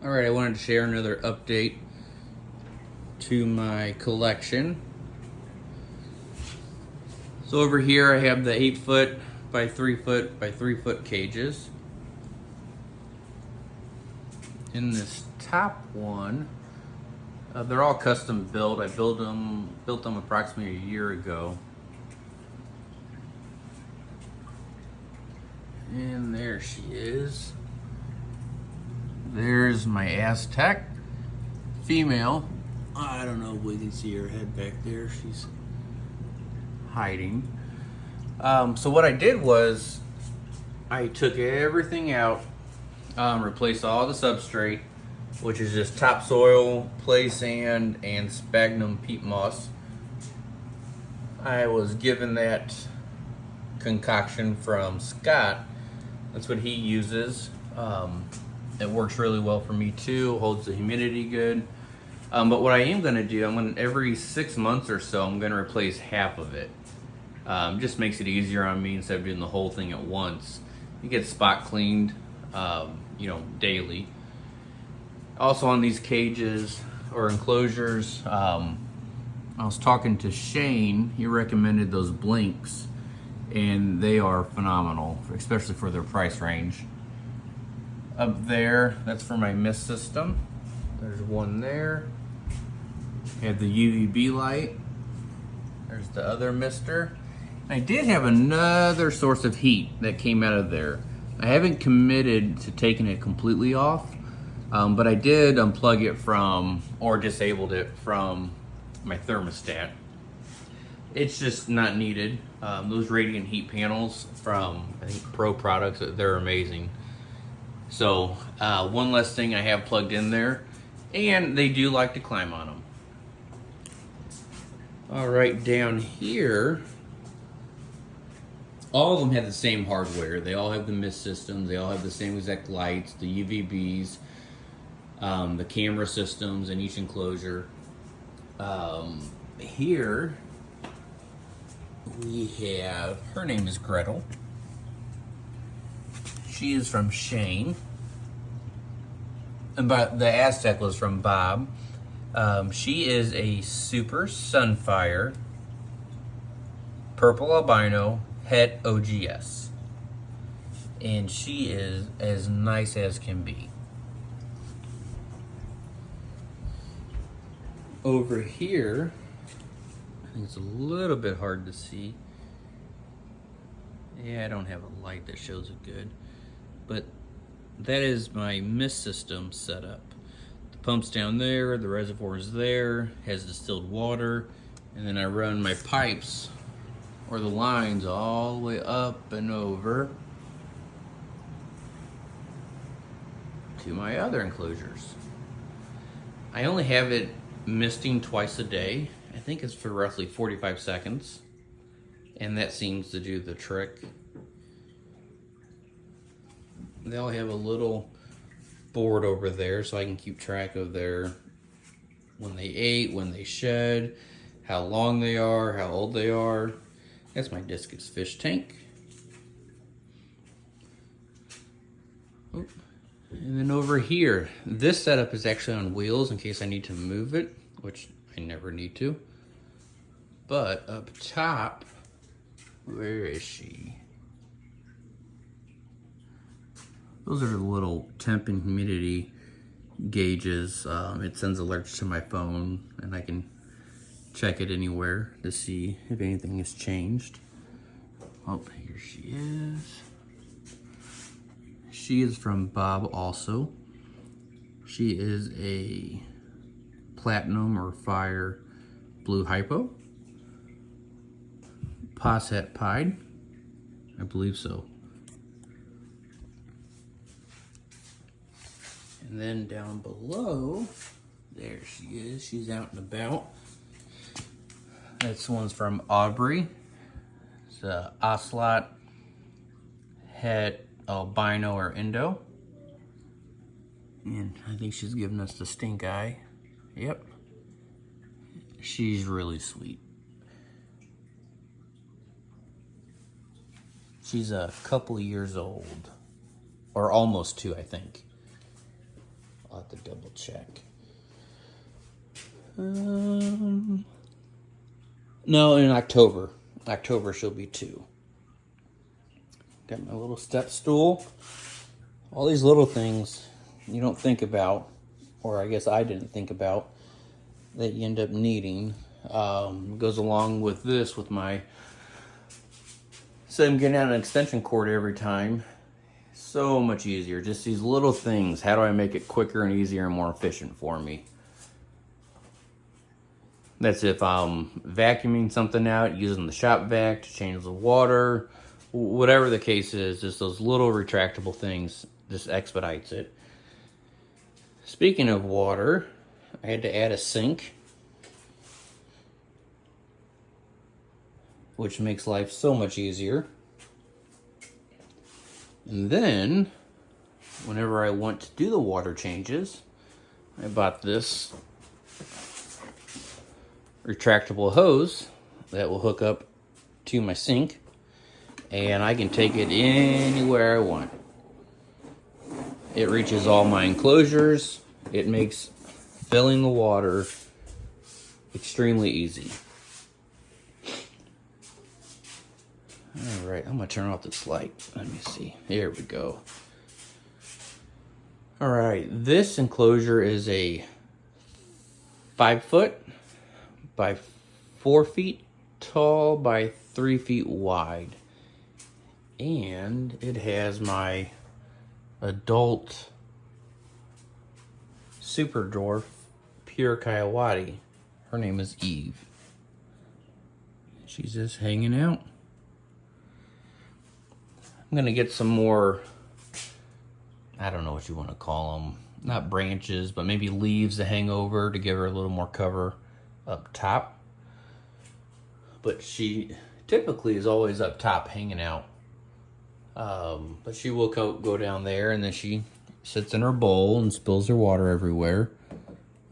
All right, I wanted to share another update to my collection. So over here I have the 8 foot by 3 foot by 3 foot cages. In this top one, they're all custom built. I built them approximately a year ago. And there she is. There's my Aztec female. I don't know if we can see her head back there. She's hiding. So what I did was I took everything out, replaced all the substrate, which is just topsoil, clay sand, and sphagnum peat moss. I was given that concoction from Scott. That's what he uses. It works really well for me too. Holds the humidity good. But what I am going to do, every 6 months or so, I'm going to replace half of it. Just makes it easier on me instead of doing the whole thing at once. You get spot cleaned, daily. Also on these cages or enclosures, I was talking to Shane. He recommended those blinks, and they are phenomenal, especially for their price range. Up there, that's for my mist system. There's one there. I have the UVB light. There's the other mister. I did have another source of heat that came out of there. I haven't committed to taking it completely off, but I did unplug it from, or disabled it from my thermostat. It's just not needed. Those radiant heat panels from, I think, Pro Products, they're amazing. So one less thing I have plugged in there, and they do like to climb on them. All right, down here, all of them have the same hardware. They all have the mist systems. They all have the same exact lights, the UVBs, the camera systems in each enclosure. Here we have, her name is Gretel. She is from Shane. But the Aztec was from Bob. She is a Super Sunfire Purple Albino Het OGS. And she is as nice as can be. Over here, I think it's a little bit hard to see. Yeah, I don't have a light that shows it good. But that is my mist system set up. The pump's down there, the reservoir is there, has distilled water, and then I run my pipes or the lines all the way up and over to my other enclosures. I only have it misting twice a day. I think it's for roughly 45 seconds, and that seems to do the trick. They all have a little board over there so I can keep track of when they ate, when they shed, how long they are, how old they are. That's my discus fish tank. Oop. And then over here, this setup is actually on wheels in case I need to move it, which I never need to. But up top, where is she? Those are the little temp and humidity gauges. It sends alerts to my phone, and I can check it anywhere to see if anything has changed. Oh, here she is. She is from Bob also. She is a platinum or fire blue hypo. Posset pied, I believe so. And then down below, there she is. She's out and about. This one's from Aubrey. It's a Ocelot Het Albino or Indo. And I think she's giving us the stink eye. Yep. She's really sweet. She's a couple of years old. Or almost 2, I think. I'll have to double check. No, in October. October she'll be 2. Got my little step stool. All these little things you don't think about, or I guess I didn't think about, that you end up needing. Goes along with this, with my, so I'm getting out an extension cord every time. So much easier. Just these little things. How do I make it quicker and easier and more efficient for me? That's if I'm vacuuming something out, using the shop vac to change the water, whatever the case is, just those little retractable things just expedites it. Speaking of water, I had to add a sink, which makes life so much easier. And then, whenever I want to do the water changes, I bought this retractable hose that will hook up to my sink, and I can take it anywhere I want. It reaches all my enclosures. It makes filling the water extremely easy. All right, I'm gonna turn off this light. Let me see. Here we go. All right, this enclosure is a 5 foot by 4 feet tall by 3 feet wide. And it has my adult super dwarf pure coyote. Her name is Eve. She's just hanging out. I'm gonna get some more, I don't know what you want to call them, not branches, but maybe leaves to hang over to give her a little more cover up top. But she typically is always up top hanging out. But she will go down there, and then she sits in her bowl and spills her water everywhere.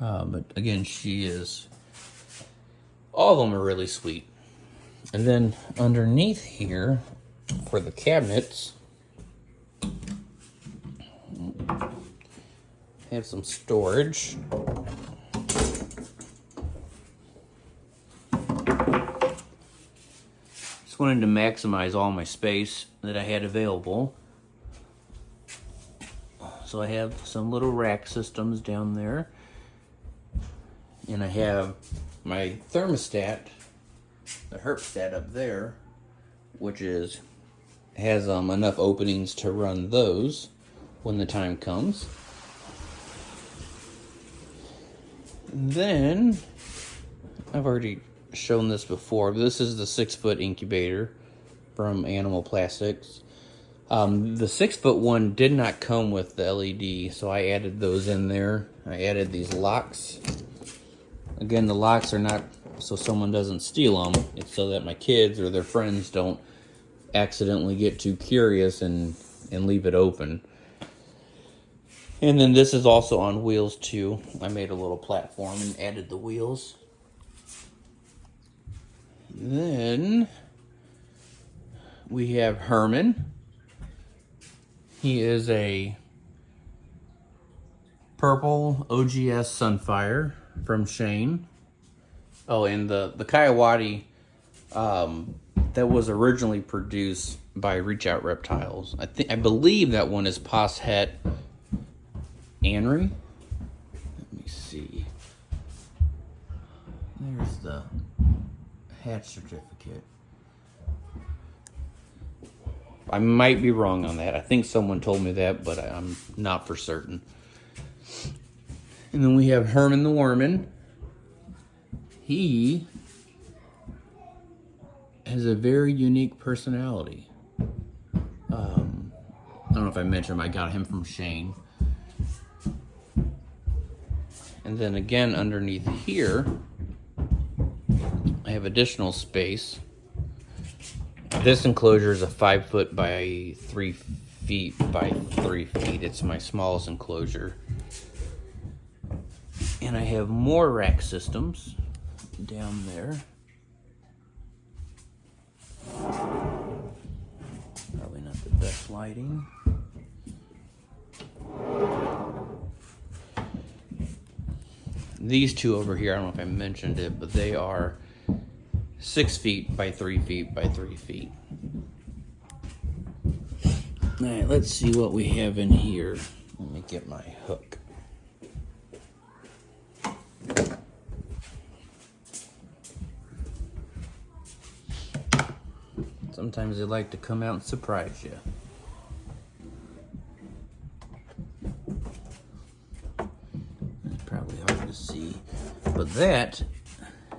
But again, all of them are really sweet. And then underneath here, for the cabinets, have some storage. Just wanted to maximize all my space that I had available. So I have some little rack systems down there. And I have my thermostat, the herpstat up there, which has enough openings to run those when the time comes. And then, I've already shown this before, but this is the 6 foot incubator from Animal Plastics. The 6 foot one did not come with the LED, so I added those in there. I added these locks. Again, the locks are not so someone doesn't steal them. It's so that my kids or their friends don't accidentally get too curious and leave it open. And then this is also on wheels too. I made a little platform and added the wheels. Then we have Herman. He is a purple OGS Sunfire from Shane. Oh, and the coyote that was originally produced by Reach Out Reptiles. I believe that one is Poshet Anry. Let me see. There's the hatch certificate. I might be wrong on that. I think someone told me that, but I'm not for certain. And then we have Herman the Worman. He has a very unique personality. I don't know if I mentioned him. I got him from Shane. And then again, underneath here, I have additional space. This enclosure is a 5 foot by 3 feet by 3 feet. It's my smallest enclosure. And I have more rack systems down there. Probably not the best lighting. these two over here, I don't know if I mentioned it, but they are 6 feet by 3 feet by 3 feet. All right, let's see what we have in here. Let me get my hook. Sometimes they like to come out and surprise you. It's probably hard to see, but that,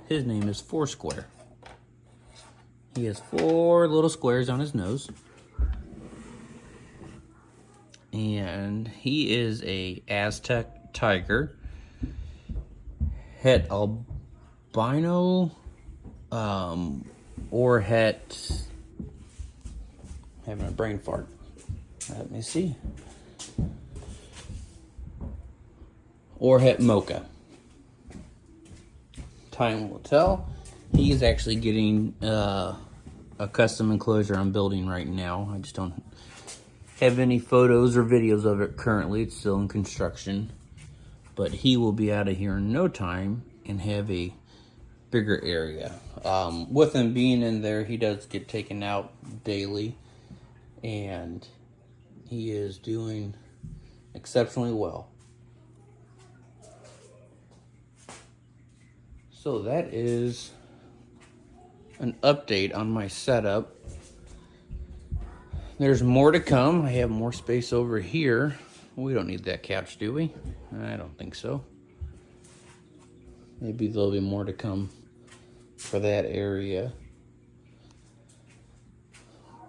his name is Foursquare. He has 4 little squares on his nose. And he is a Aztec tiger. Het albino, or het, having a brain fart. Let me see. Or het mocha. Time will tell. He is actually getting a custom enclosure I'm building right now. I just don't have any photos or videos of it currently. It's still in construction, but he will be out of here in no time and have a bigger area. With him being in there, he does get taken out daily, and he is doing exceptionally well. So that is an update on my setup. There's more to come. I have more space over here. We don't need that couch, do we? I don't think so. Maybe there'll be more to come for that area.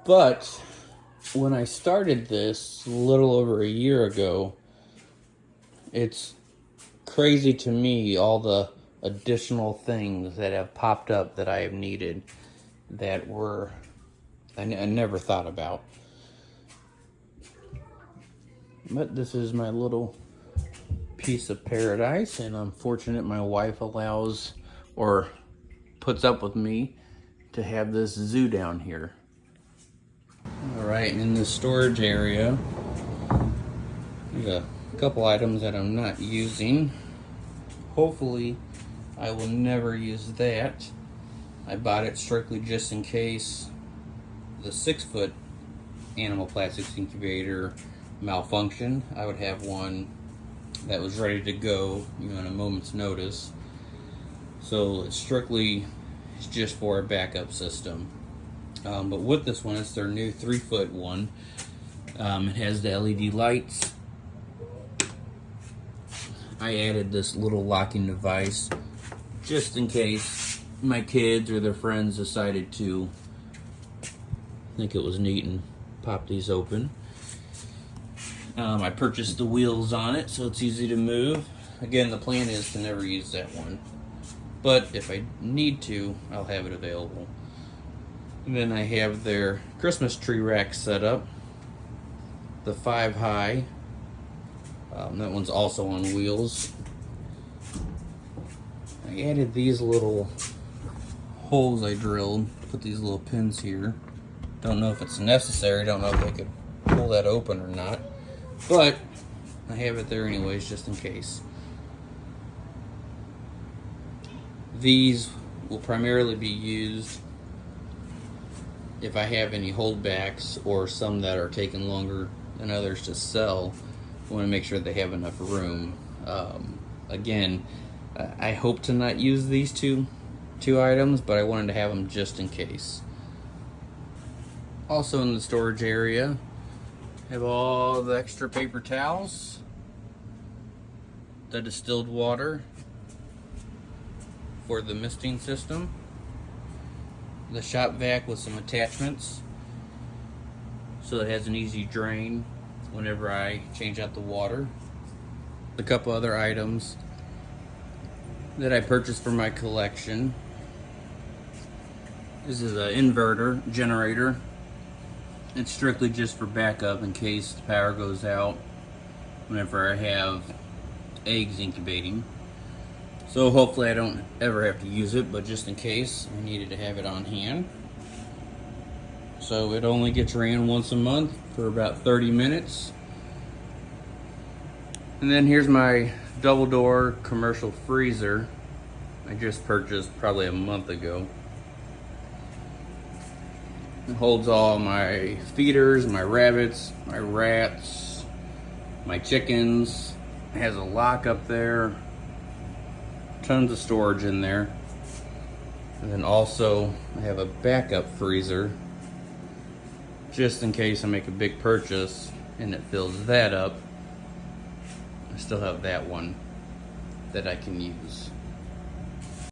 But when I started this a little over a year ago, it's crazy to me all the additional things that have popped up that I have needed that were I never thought about. But this is my little piece of paradise, and I'm fortunate my wife allows or puts up with me to have this zoo down here. All right, in the storage area, there's a couple items that I'm not using. Hopefully, I will never use that. I bought it strictly just in case the 6-foot animal plastics incubator malfunction. I would have one that was ready to go, in a moment's notice. So it's strictly just for a backup system. But with this one, it's their new 3-foot one. It has the LED lights. I added this little locking device just in case my kids or their friends decided to think it was neat and pop these open. I purchased the wheels on it so it's easy to move. Again, the plan is to never use that one, but if I need to, I'll have it available. And then I have their Christmas tree rack set up, the 5 high. That one's also on wheels. I added these little holes I drilled, put these little pins here. Don't know if it's necessary, don't know if I could pull that open or not, but I have it there anyways, just in case. These will primarily be used if I have any holdbacks or some that are taking longer than others to sell. I want to make sure they have enough room. Again, I hope to not use these two items, but I wanted to have them just in case. Also in the storage area, have all the extra paper towels, the distilled water for the misting system, the shop vac with some attachments so it has an easy drain whenever I change out the water. A couple other items that I purchased for my collection. This is an inverter generator. It's strictly just for backup in case the power goes out whenever I have eggs incubating. So hopefully I don't ever have to use it, but just in case, I needed to have it on hand. So it only gets ran once a month for about 30 minutes. And then here's my double door commercial freezer I just purchased probably a month ago. It holds all my feeders, my rabbits, my rats, my chickens. It has a lock up there. Tons of storage in there. And then also I have a backup freezer just in case I make a big purchase and it fills that up. I still have that one that I can use.